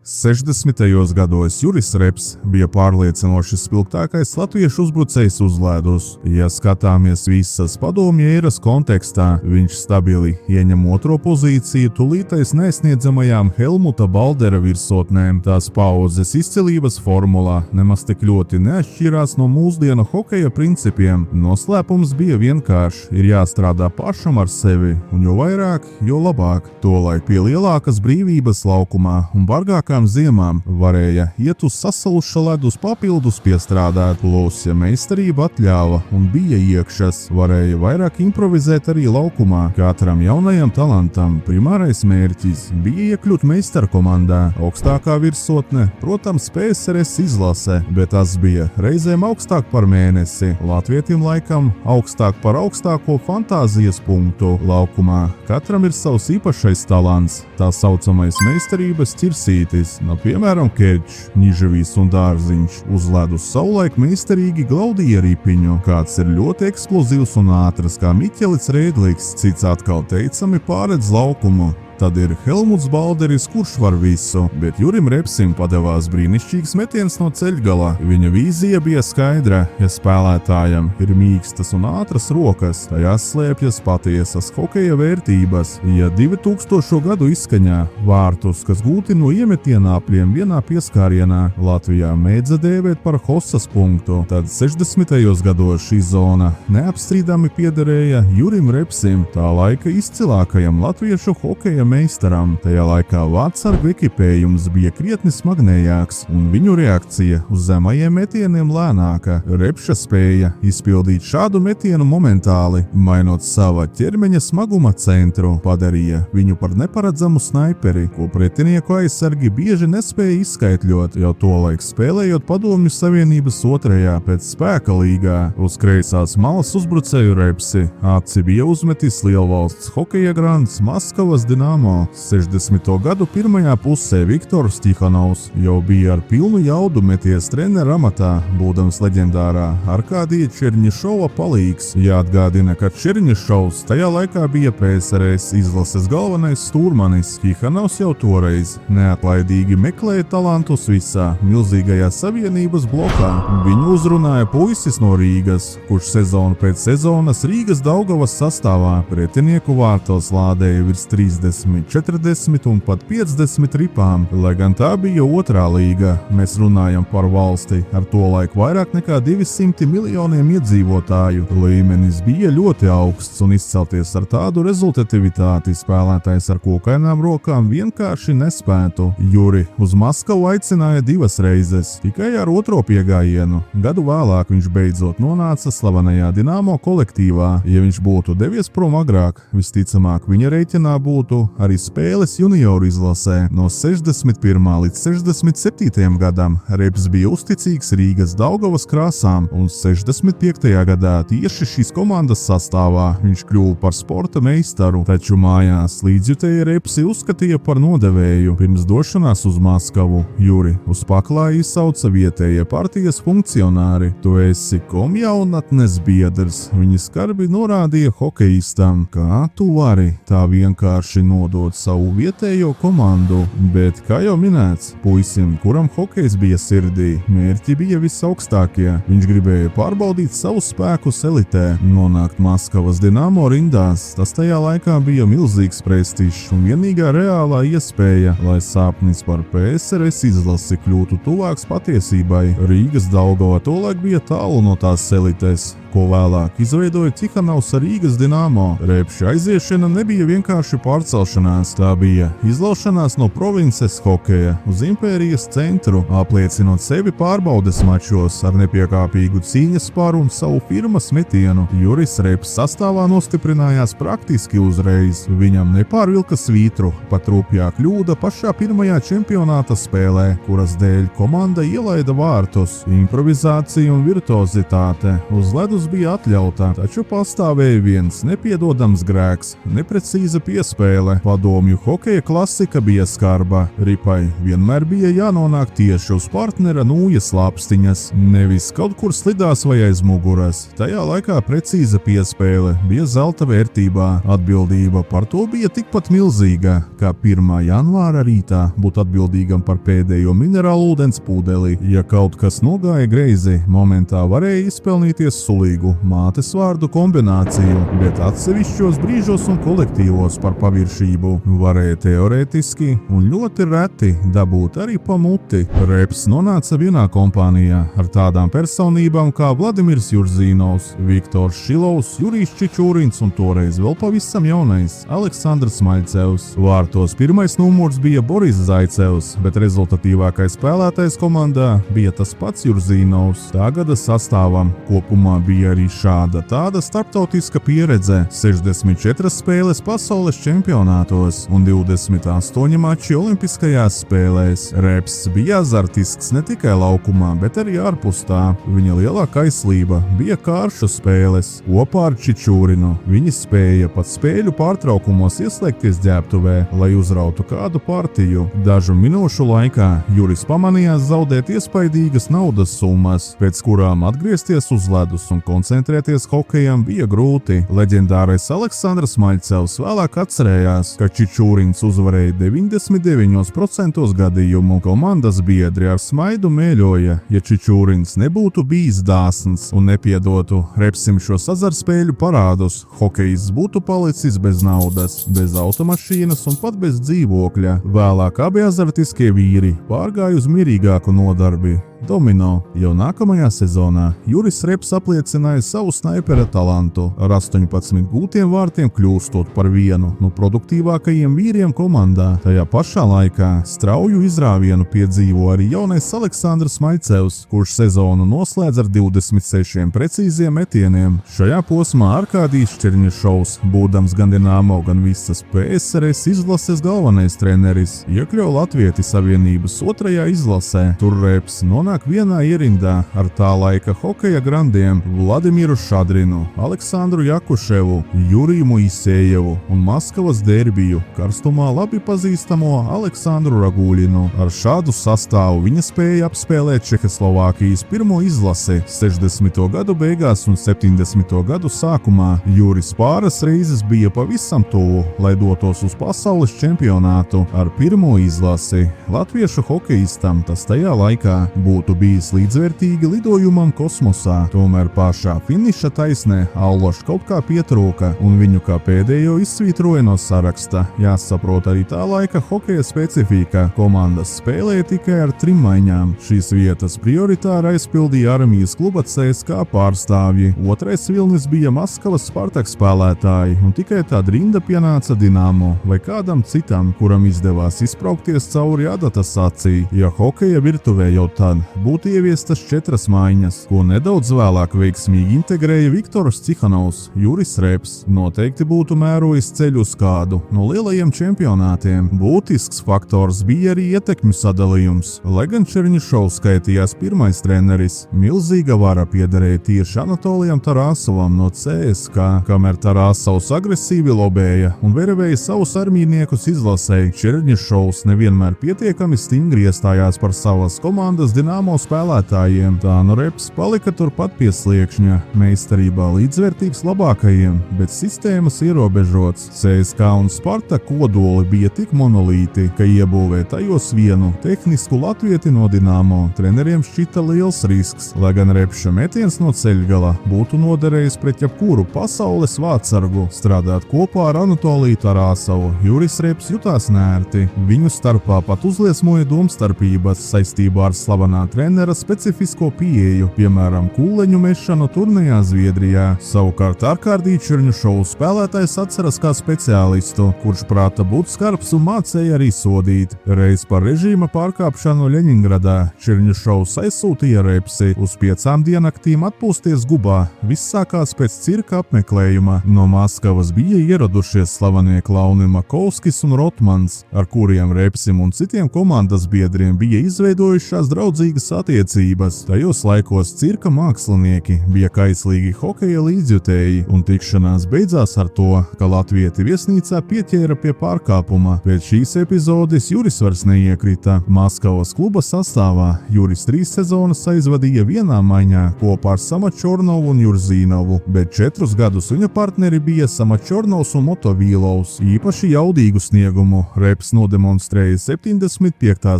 60. gados Juris Reps bija pārliecinoši spilgtākais latviešu uzbrucējs uz ledus. Ja skatāmies visas padomju ēras kontekstā, viņš stabili ieņem otro pozīciju tūlītais nesniedzamajām Helmuta Baldera virsotnēm. Tās paudzes izcilības formulā nemaz tik ļoti neatšķirās no mūsdienu hokeja principiem. Noslēpums bija vienkāršs: ir jāstrādā pašam ar sevi, un jo vairāk, jo labāk. Tolaik pie lielākas brīvības laukumā un bargākām ziemām varēja iet uz sasaluša ledus papildus piestrādāt. Plus, ja meistarība atļāva un bija iekšas, varēja vairāk improvizēt arī laukumā. Katram jaunajam talantam primārais mērķis bija iekļūt meistarkomandā. Augstākā virsotne, protams, PSRS izlase, bet tas bija reizēm augstāk par mēnesi. Latvietim laikam augstāk par augstāko fantāzijas punktu laukumā. Katram ir savs īpašais talants, tā saucamais meistarības ķirsītis. Piemēram, Kerčs, Nižavīs un Dārziņš uz ledus savulaik meistarīgi glaudīja ripiņu. Kāds ir ļoti eksplozīvs un ātrs kā Miķelis Rēdliks, cits atkal teicami pāredz laukumu. Tad ir Helmuts Balderis, kurš var visu, bet Jurim Repsim padevās brīnišķīgs metiens no ceļgala. Viņa vīzija bija skaidra: ja spēlētājam ir mīkstas un ātras rokas, tajās slēpjas patiesas hokeja vērtības. Ja 2000. gadu izskaņā vārtus, kas gūti no iemetienāpļiem vienā pieskārienā, Latvijā mēdza dēvēt par hosas punktu, tad 60. gados šī zona neapstrīdami piederēja Jurim Repsim, tā laika izcilākajam latviešu hokeja meistaram. Tajā laikā vārtsargu ekipējums bija krietni smagnējāks, un viņu reakcija uz zemajiem metieniem lēnāka. Repša spēja izpildīt šādu metienu momentāli, mainot sava ķermeņa smaguma centru, padarīja viņu par neparedzamu snaiperi, ko pretinieku aizsargi bieži nespēja izskaitļot, jau tolaik spēlējot Padomju Savienības otrajā pēc spēka līgā. Uz kreisās malas uzbrucēju Repsi aci bija uzmetis lielvalsts hokeja grants Maskavas Dinamo. 60. gadu pirmajā pusē Viktors Tihanovs jau bija ar pilnu jaudu meties trenera amatā, būdams leģendārā Arkādija Černišova palīgs. Jāatgādina, ka Černišovs tajā laikā bija PSRS izlases galvenais stūrmanis. Tihanovs jau toreiz neatlaidīgi meklēja talantus visā milzīgajā savienības blokā. Viņu uzrunāja puisis no Rīgas, kurš sezonu pēc sezonas Rīgas Daugavas sastāvā pretinieku vārtos lādēja virs 30, 40 un pat 50 ripām, lai gan tā bija otrā līga. Mēs runājam par valsti ar tolaik vairāk nekā 200 miljoniem iedzīvotāju. Līmenis bija ļoti augsts, un izcelties ar tādu rezultatīvitāti spēlētājs ar kokainām rokām vienkārši nespētu. Juri uz Maskavu aicināja 2 reizes, tikai ar otro piegājienu. Gadu vēlāk viņš beidzot nonāca slavenajā Dinamo kolektīvā. Ja viņš būtu devies prom agrāk, visticamāk viņa reiķinā būtu arī spēles junioru izlasē. No 61. līdz 67. gadam Reps bija uzticīgs Rīgas Daugavas krāsām, un 65. gadā tieši šīs komandas sastāvā viņš kļuva par sporta meistaru, taču mājās līdzjutēji Repsi uzskatīja par nodevēju. Pirms došanās uz Maskavu Juri uz paklāju izsauca vietējie partijas funkcionāri: "Tu esi komjaunatnes biedrs." Viņi skarbi norādīja hokejistam: "Kā tu vari tā vienkārši nodot savu vietējo komandu?" Bet, kā jau minēts, puisim, kuram hokejs bija sirdī, mērķi bija visaugstākie. Viņš gribēja pārbaudīt savu spēku elitē, nonākt Maskavas Dinamo rindās. Tas tajā laikā bija milzīgs prestižs un vienīgā reālā iespēja, lai sapnis par PSRS izlasi kļūtu tuvāks patiesībai. Rīgas Daugava tolaik bija tālu no tās elites, ko vēlāk izveidoja Tihanovs ar Rīgas Dinamo. Repša aiziešana nebija vienkārši pārcelšanās, tā bija izlaušanās no provinces hokeja uz impērijas centru, apliecinot sevi pārbaudes mačos ar nepiekāpīgu cīņas spāru un savu firmas metienu. Juris Reps sastāvā nostiprinājās praktiski uzreiz. Viņam nepārvilka svītru, pat rupjā kļūda pašā pirmajā čempionāta spēlē, kuras dēļ komanda ielaida vārtus. Improvizācija un virtuozitāte uz ledus uzvedus bija atļauta, taču pastāvēja viens nepiedodams grēks - neprecīza piespēle. Padomju hokeja klasika bija skarba. Ripai vienmēr bija jānonāk tieši uz partnera nūjas lapstiņas, nevis kaut kur slidās vai aiz muguras. Tajā laikā precīza piespēle bija zelta vērtībā. Atbildība par to bija tikpat milzīga, kā 1. janvāra rītā būt atbildīgam par pēdējo minerālu ūdens pūdeli. Ja kaut kas nogāja greizi, momentā varēja izpelnīties sulīgu mātes vārdu kombināciju, bet atsevišķos brīžos un kolektīvos par paviršību varēja teorētiski un ļoti reti dabūt arī pa muti. Reps nonāca vienā kompānijā ar tādām personībām kā Vladimirs Jurzīnovs, Viktors Šilovs, Jurijs Čičūrins un toreiz vēl pavisam jaunais Aleksandrs Maļcevs. Vārtos pirmais numurs bija Boris Zaicevs, bet rezultatīvākais spēlētājs komandā bija tas pats Jurzīnovs. Tā gada sastāvam kopumā bija arī šāda tāda starptautiska pieredze - 64 spēles pasaules čempionātos un 28 mači olimpiskajās spēlēs. Reps bija azartisks ne tikai laukumā, bet arī ārpus tā. Viņa lielākā aizslība bija kāršu spēles. Kopā ar Čičūrinu viņi spēja pat spēļu pārtraukumos ieslēgties ģērbtuvē, lai uzrautu kādu partiju. Dažu minūšu laikā Juris pamanījās zaudēt iespaidīgas naudas summas, pēc kurām atgriezties uz ledus un koncentrēties hokejam bija grūti. Leģendārais Aleksandrs Maļcevs vēlāk atcerējās, ka Čičūrins uzvarēja 99% gadījumu. Komandas biedri ar smaidu mēļoja, ja Čičūrins nebūtu bijis dāsns un nepiedotu Repsim šos azartspēļu parādus, hokejs būtu palicis bez naudas, bez automašīnas un pat bez dzīvokļa. Vēlāk abi azartiskie vīri pārgāja uz mierīgāku nodarbi. Domino. Jau nākamajā sezonā Juris Reps apliecināja savu snaipera talantu, ar 18 gūtiem vārtiem kļūstot par vienu no produktīvākajiem vīriem komandā. Tajā pašā laikā strauju izrāvienu piedzīvo arī jaunais Aleksandrs Maļcevs, kurš sezonu noslēdz ar 26 precīziem metieniem. Šajā posmā Arkādijs Černišovs, būdams gan Dinamo, gan visas PSRS izlases galvenais treneris, iekļauj Latvieti Savienības 2. izlasē. Tur Reps nonāk vienā ierindā ar tā laika hokeja grandiem Vladimiru Šadrinu, Aleksandru Jakuševu, Juriju Moisējevu un Maskavas derbiju karstumā labi pazīstamo Aleksandru Ragūļinu. Ar šādu sastāvu viņa spēja apspēlēt Čehoslovākijas pirmo izlasi 60. gadu beigās un 70. gadu sākumā. Juris pāris reizes bija pavisam tuvu, lai dotos uz pasaules čempionātu ar pirmo izlasi. Latviešu hokejistam tas tajā laikā būtu bijis līdzvērtīgi lidojumam kosmosā, tomēr pašā finiša taisnē Alloš kaut kā pietrūka un viņu kā pēdējo izsvītroja no saraksta. Jāsaprot arī tā laika hokeja specifika. Komandas spēlēja tikai ar 3 maiņām. Šīs vietas prioritāri aizpildīja armijas kluba CSKA pārstāvji. Otrais vilnis bija Maskavas Spartak spēlētāji un tikai tad rinda pienāca Dinamo vai kādam citam, kuram izdevās izbraukties cauri adatas acī. Ja hokeja virtuvē jau tad būtu ieviestas 4 maiņas, ko nedaudz vēlāk veiksmīgi integrēja Viktors Cihanovs. Juris Reps noteikti būtu mērojis ceļu uz kādu no lielajiem čempionātiem. Būtisks faktors bija arī ietekmi sadalījums. Lai gan Černišovs skaitījās pirmais treneris, milzīga vara piederēja tieši Anatolijam Tarāsovam no CSKA, kamēr Tarāsovs agresīvi lobēja un verevēja savus armijniekus izlasēji. Černišovs nevienmēr pietiekami stingri iestājās par savas komandas Dinamo spēlētājiem. Tā nu Reps palika turpat pie sliekšņa, meistarībā līdzvērtīgs labākajiem, bet sistēmas ierobežots. CSKA un Sparta kodoli bija tik monolīti, ka iebūvē tajos vienu tehnisku latvieti no Dinamo treneriem šķita liels risks, lai gan Repša metiens no ceļgala būtu noderējis pret jebkuru pasaules vārtsargu. Strādāt kopā ar Anatoliju Tarāsovu Juris Reps jutās nērti. Viņu starpā pat uzliesmoja domstarpības saistībā ar slavenā trenera specifisko pieeju, piemēram, kūleņu mešanu turnejā Zviedrijā. Savukārt Arkādiju Černišovu spēlētājs atceras kā speciālistu, kurš prāta būt skarbs un mācēja arī sodīt. Reiz par režīma pārkāpšanu Ļeņingradā Černišovs aizsūtīja Repsi uz 5 diennaktīm atpūsties Gubā. Viss sākās pēc cirka apmeklējuma. No Maskavas bija ieradušies slavenie klauni Makovskis un Rotmans, ar kuriem Repsim un citiem komandas biedriem bija izveidojušās draudzīgas draudzīgas attiecības. Tajos laikos cirka mākslinieki bija kaislīgi hokeja līdzjutēji, un tikšanās beidzās ar to, ka latvieti viesnīcā pieķēra pie pārkāpuma. Pēc šīs epizodes Juris vairs neiekrita Maskavas kluba sastāvā. Juris 3 sezonas aizvadīja vienā maiņā kopā ar Samačornovu un Jurzīnovu, bet 4 gadus viņa partneri bija Samačornovs un Motovīlovs. Īpaši jaudīgu sniegumu Reps nodemonstrēja 75.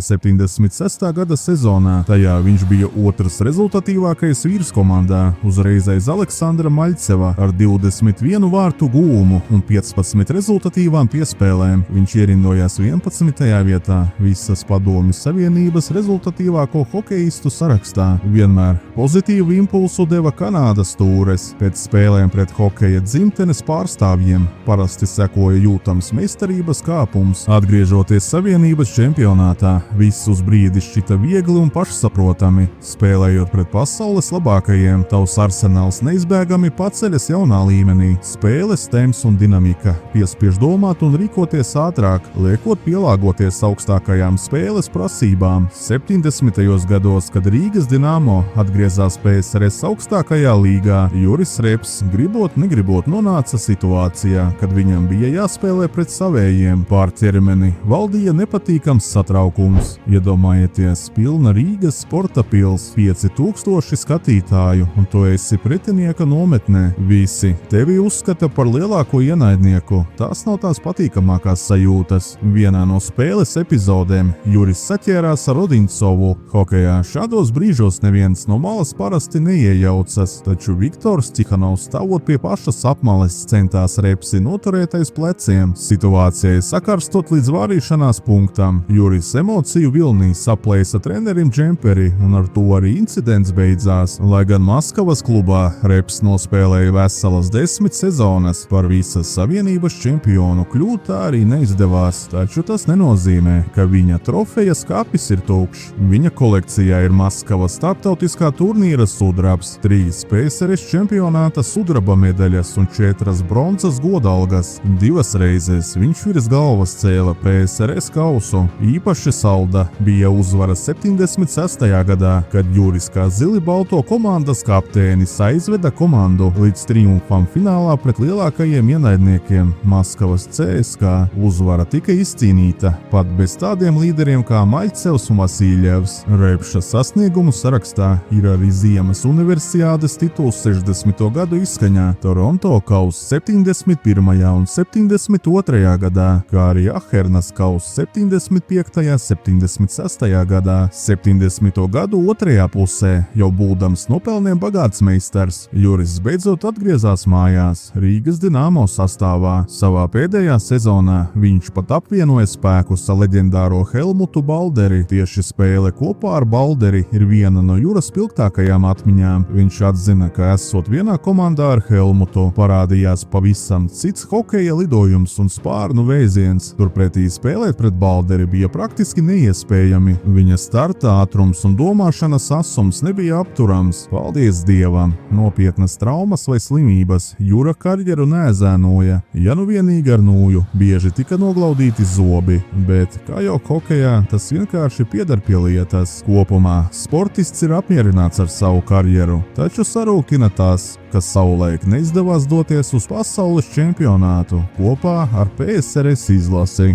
76. gada sezonā. Tajā viņš bija otrs rezultatīvākais vīrs komandā, uzreiz aiz Aleksandra Maļceva ar 21 vārtu gūmu un 15 rezultatīvām piespēlēm. Viņš ierindojās 11. vietā visas Padomju Savienības rezultatīvāko hokeistu sarakstā. Vienmēr pozitīvu impulsu deva Kanādas tūres. Pēc spēlēm pret hokeja dzimtenes pārstāvjiem parasti sekoja jūtams meistarības kāpums. Atgriežoties Savienības čempionātā, viss uz brīdi šķita viegli un pašsaprotami. Spēlējot pret pasaules labākajiem, tavs arsenāls neizbēgami paceļas jaunā līmenī. Spēles temps un dinamika piespiež domāt un rīkoties ātrāk, liekot pielāgoties augstākajām spēles prasībām. 70. gados, kad Rīgas Dinamo atgriezās PSRS augstākajā līgā, Juris Reps gribot negribot nonāca situācijā, kad viņam bija jāspēlē pret savējiem. Pār ķermeni valdīja nepatīkams satraukums. Iedomājieties, pilna Rīgas sporta pils, 5000 skatītāju, un tu esi pretinieka nometnē. Visi tevi uzskata par lielāko ienaidnieku. Tās nav tās patīkamākās sajūtas. Vienā no spēles epizodēm Juris saķērās ar Odincovu. Hokejā šādos brīžos neviens no malas parasti neiejaucas, taču Viktors Cihanovs stāvot pie pašas apmales centās Repsi noturēt aiz pleciem. Situācijai sakarstot līdz vārīšanās punktam, Juris emociju vilnī saplēsa trenerim džemperi, un ar to arī incidents beidzās. Lai gan Maskavas klubā Reps nospēlēja veselas 10 sezonas, par visas Savienības čempionu kļūt tā arī neizdevās, taču tas nenozīmē, ka viņa trofejas kapis ir tukšs. Viņa kolekcijā ir Maskavas starptautiskā turnīra sudrabs, 3 PSRS čempionāta sudraba medaļas un 4 bronzas godalgas. 2 reizes viņš virs galvas cēla PSRS kausu. Īpaši salda bija uzvara 76. gadā, kad Juris kā zili balto komandas kapteinis aizveda komandu līdz triumfam finālā pret lielākajiem ienaidniekiem Maskavas CSKA. Uzvara tika izcīnīta pat bez tādiem līderiem kā Maļcevs un Vasiļevs. Repša sasniegumu sarakstā ir arī Ziemas universiādes tituls 60. gadu izskaņā, Toronto kauss 71. un 72. gadā, kā arī Ahernas kauss 75. 76. gadā. 70. gadu otrajā pusē, jau būdams nopelniem bagāts meistars, Juris beidzot atgriezās mājās Rīgas Dinamo sastāvā. Savā pēdējā sezonā viņš pat apvienoja spēkus ar leģendāro Helmutu Balderi. Tieši spēle kopā ar Balderi ir viena no Juras spilgtākajām atmiņām. Viņš atzina, ka esot vienā komandā ar Helmutu, parādījās pavisam cits hokeja lidojums un spārnu vēziens. Turpretī spēlēt pret Balderi bija praktiski neiespējami. Viņa starta ātrums un domāšanas asums nebija apturams. Paldies Dievam! Nopietnas traumas vai slimības Jura karjeru neēzēnoja. Ja nu vienīgi ar nūju bieži tika noglaudīti zobi, bet, kā jau hokejā, tas vienkārši pieder pie lietas. Kopumā sportists ir apmierināts ar savu karjeru, taču sarūkina tas, ka savulaik neizdevās doties uz pasaules čempionātu kopā ar PSRS izlasi.